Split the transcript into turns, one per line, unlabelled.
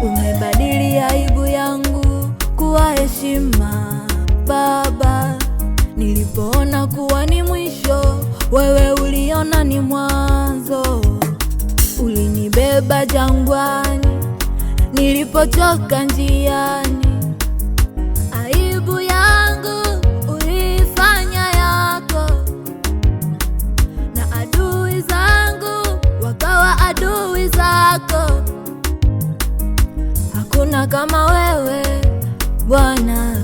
Umebadili aibu yangu kuwa heshima Baba. Nilipoona kuwa ni mwisho, wewe uliona ni mwanzo. Ulinibeba jangwani nilipochoka njiani. Aibu yangu ulifanya yako, na adui zangu wakawa adui zako. Hakuna kama wewe Bwana.